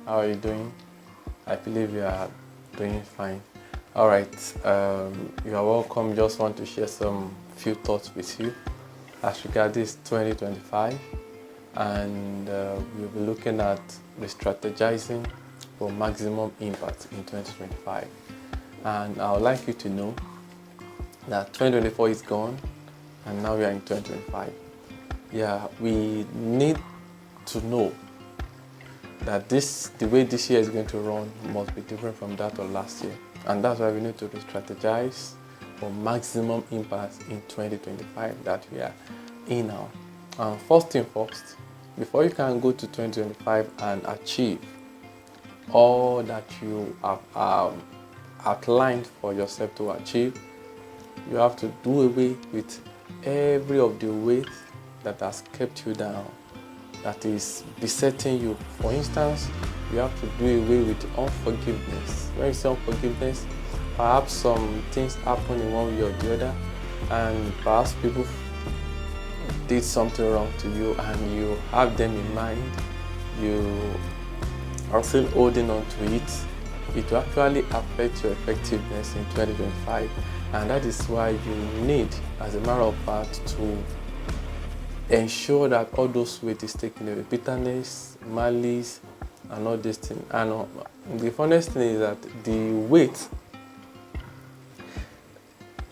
How are you doing? I believe you are doing fine. All right, you are welcome. Just want to share some few thoughts with you as regards this 2025, and we'll be looking at re-strategizing for maximum impact in 2025. And I would like you to know that 2024 is gone, and now we are in 2025. Yeah, we need to know that the way this year is going to run must be different from that of last year, and that's why we need to strategize for maximum impact in 2025 that we are in now. And first thing first, before you can go to 2025 and achieve all that you have outlined for yourself to achieve, you have to do away with every of the weight that has kept you down, that is besetting you. For instance, you have to do away with unforgiveness. When you say unforgiveness, perhaps some things happen in one way or the other, and perhaps people did something wrong to you and you have them in mind, you are still holding on to it. It will actually affect your effectiveness in 2025, and that is why you need, as a matter of fact, to ensure that all those weight is taken away. Bitterness, malice, and all these things. And the funniest thing is that the weight,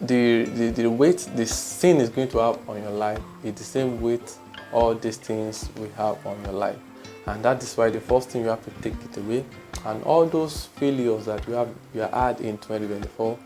the weight the sin is going to have on your life is the same weight all these things will have on your life. And that is why the first thing you have to take it away. And all those failures that you had in 2024,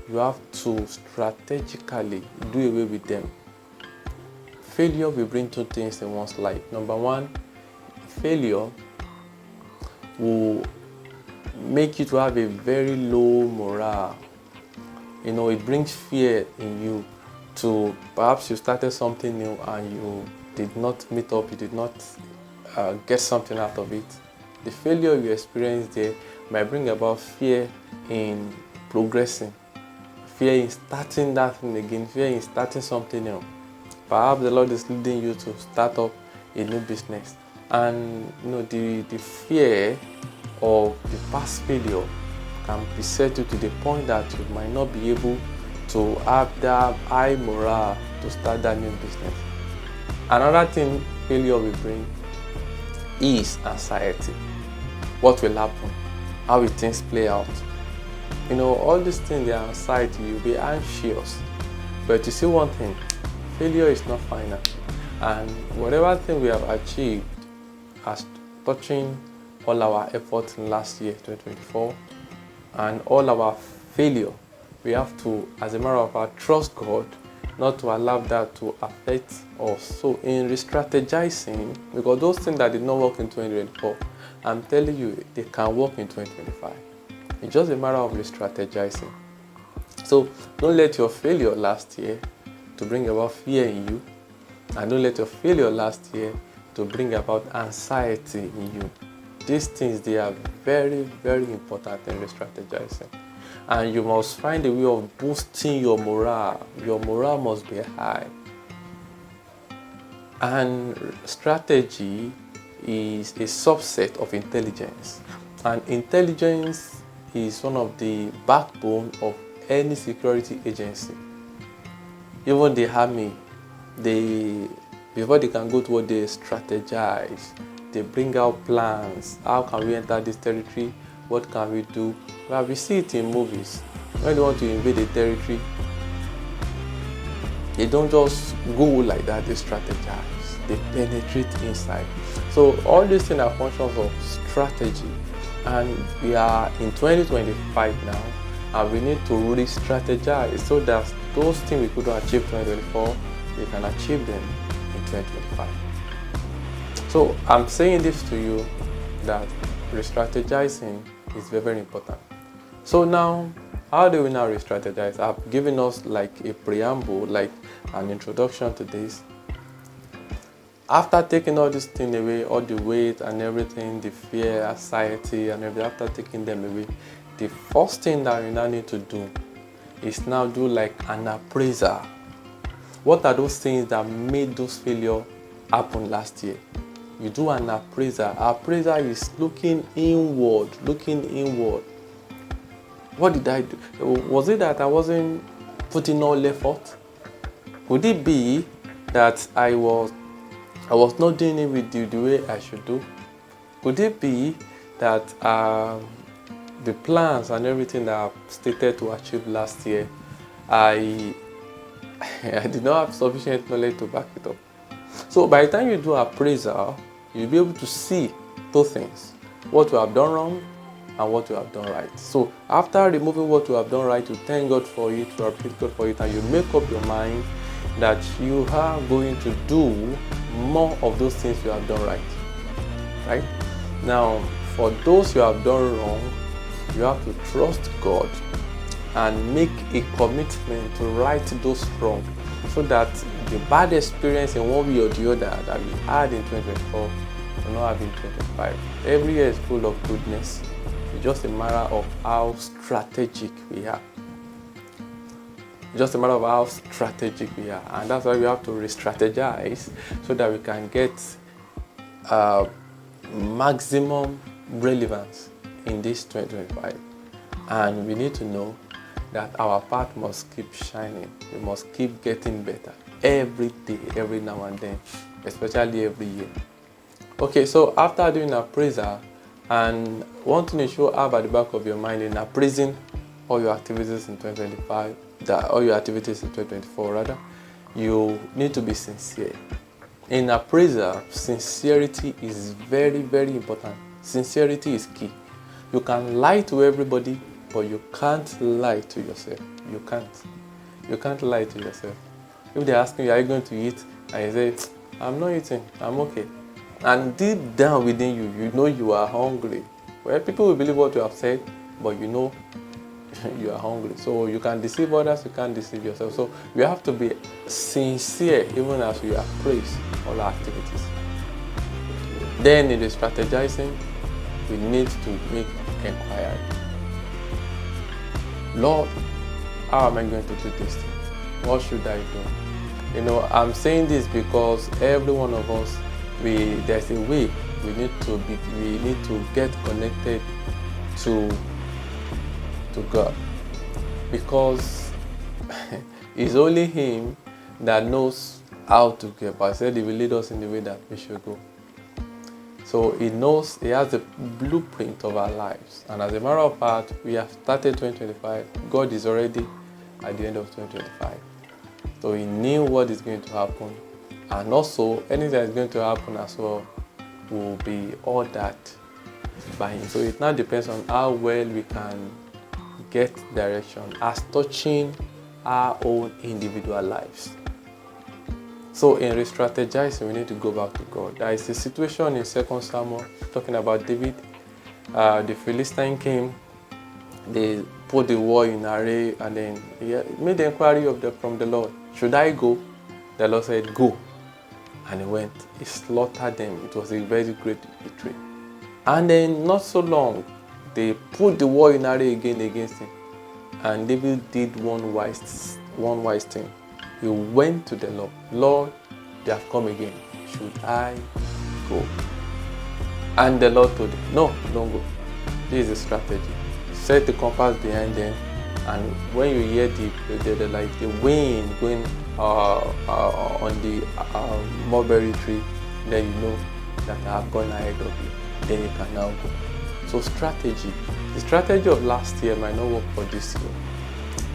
you have to strategically do away with them. Failure will bring two things in one's life. Number one, failure will make you to have a very low morale. It brings fear in you to perhaps you started something new and you did not meet up, you did not get something out of it. The failure you experience there might bring about fear in progressing, fear in starting that thing again, fear in starting something new. Perhaps the Lord is leading you to start up a new business, and the fear of the past failure can beset you to the point that you might not be able to have that high morale to start that new business. Another thing failure will bring is anxiety. What will happen? How will things play out? All these things, the anxiety, you'll be anxious. But you see one thing, failure is not final. And whatever thing we have achieved as touching all our efforts in last year, 2024, and all our failure, we have to, as a matter of fact, trust God not to allow that to affect us. So in re-strategizing, because those things that did not work in 2024, I'm telling you, they can work in 2025. It's just a matter of re-strategizing. So don't let your failure last year to bring about fear in you, and don't let your failure last year to bring about anxiety in you. These things, they are very, very important in re-strategizing. And you must find a way of boosting your morale. Your morale must be high. And strategy is a subset of intelligence. And intelligence is one of the backbone of any security agency. Even the army, before they can go to what they strategize, they bring out plans. How can we enter this territory? What can we do? Well, we see it in movies. When they want to invade a territory, they don't just go like that, they strategize. They penetrate inside. So all these things are functions of strategy. And we are in 2025 now, and we need to really strategize so that those things we couldn't achieve in 2024, we can achieve them in 2025. So I'm saying this to you that re-strategizing is very, very important. So now, how do we now re-strategize? I've given us like a preamble, like an introduction to this. After taking all these things away, all the weight and everything, the fear, anxiety and everything, after taking them away, the first thing that we now need to do is now do like an appraisal. What are those things that made those failures happen last year? you do an appraisal. Appraiser is looking inward, looking inward. What did I do? Was it that I wasn't putting all effort? Could it be that I was not doing it with the way I should do? Could it be that the plans and everything that I've stated to achieve last year, I did not have sufficient knowledge to back it up? So by the time you do appraisal, you'll be able to see two things: what you have done wrong and what you have done right. So after removing what you have done right, you thank God for it, you appreciate God for it, and you make up your mind that you are going to do more of those things you have done right. Right? Now, for those you have done wrong, you have to trust God and make a commitment to right those wrong, so that the bad experience in one way or the other that we had in 2024 will not have in 2025. Every year is full of goodness. It's just a matter of how strategic we are. It's just a matter of how strategic we are. And that's why we have to re-strategize, so that we can get maximum relevance in this 2025. And we need to know that our path must keep shining. We must keep getting better every day, every now and then, especially every year. Okay, so after doing appraisal and wanting to show up at the back of your mind in appraising all your activities in 2025, all your activities in 2024 rather, you need to be sincere. In appraisal, sincerity is very, very important. Sincerity is key. You can lie to everybody, but you can't lie to yourself. You can't lie to yourself. If they're asking you, are you going to eat? And you say, I'm not eating, I'm okay. And deep down within you, you know you are hungry. Well, people will believe what you have said, but you know you are hungry. So you can deceive others, you can't deceive yourself. So you have to be sincere even as you appraise all our activities. Then in the strategizing, we need to make inquiry. Lord, how am I going to do this thing? What should I do? You know, I'm saying this because every one of us, there's a way we need to get connected to God, because it's only Him that knows how to get. But I said He will lead us in the way that we should go. So He knows, He has the blueprint of our lives. And as a matter of fact, we have started 2025. God is already at the end of 2025. So He knew what is going to happen. And also, anything that is going to happen as well will be ordered by Him. So it now depends on how well we can get direction as touching our own individual lives. So in re-strategizing, we need to go back to God. There is a situation in 2 Samuel talking about David. The Philistine came, they put the war in array, and then he made the inquiry from the Lord. Should I go? The Lord said, go. And he went. He slaughtered them. It was a very great victory. And then not so long, they put the war in array again against him. And David did one wise thing. He went to the Lord. Lord, they have come again. Should I go? And the Lord told him, no, don't go. This is a strategy. Set the compass behind them, and when you hear the wind going on the mulberry tree, then you know that I have gone ahead of you. Then you can now go. So strategy. The strategy of last year might not work for this year.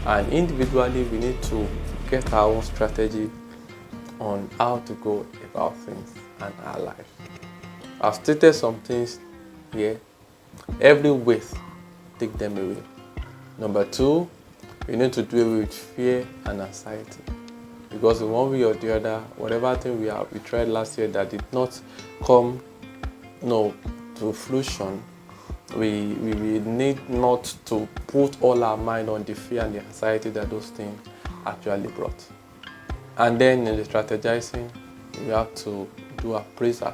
And individually, we need to get our own strategy on how to go about things and our life. I've stated some things here. Every weight, take them away. Number 2, we need to do away with fear and anxiety. Because in one way or the other, whatever thing we tried last year that did not come to fruition, we need not to put all our mind on the fear and the anxiety that those things actually brought. And then in the strategizing, we have to do appraisal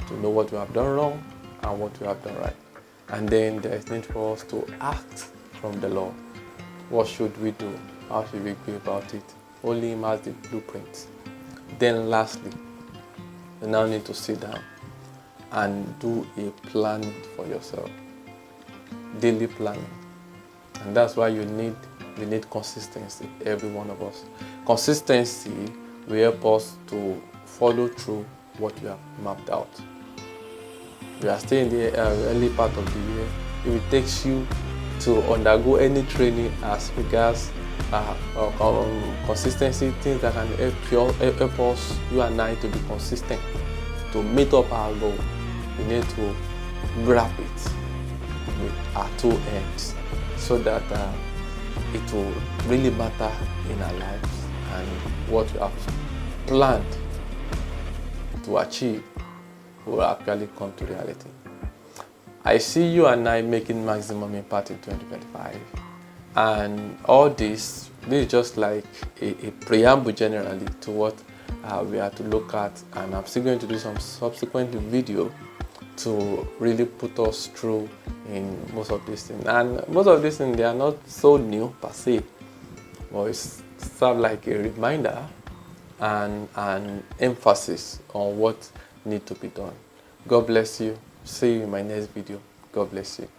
to know what we have done wrong and what we have done right. And then there is need for us to act from the Lord. What should we do? How should we go about it? Only Him has the blueprint. Then lastly, you now need to sit down and do a planning for yourself, daily planning. And that's why we need consistency, every one of us. Consistency will help us to follow through what you have mapped out. We are still in the early part of the year. If it takes you to undergo any training as regards consistency, things that can help us, you and I, to be consistent, to meet up our goal, we need to grab it with our two ends so that it will really matter in our lives, and what we have planned to achieve will actually come to reality. I see you and I making maximum impact in 2025, and all this is just like a preamble generally to what we are to look at, and I'm still going to do some subsequent video to really put us through in most of these things. And most of these things, they are not so new per se, but it's sort of like a reminder and an emphasis on what needs to be done. God bless you. See you in my next video. God bless you.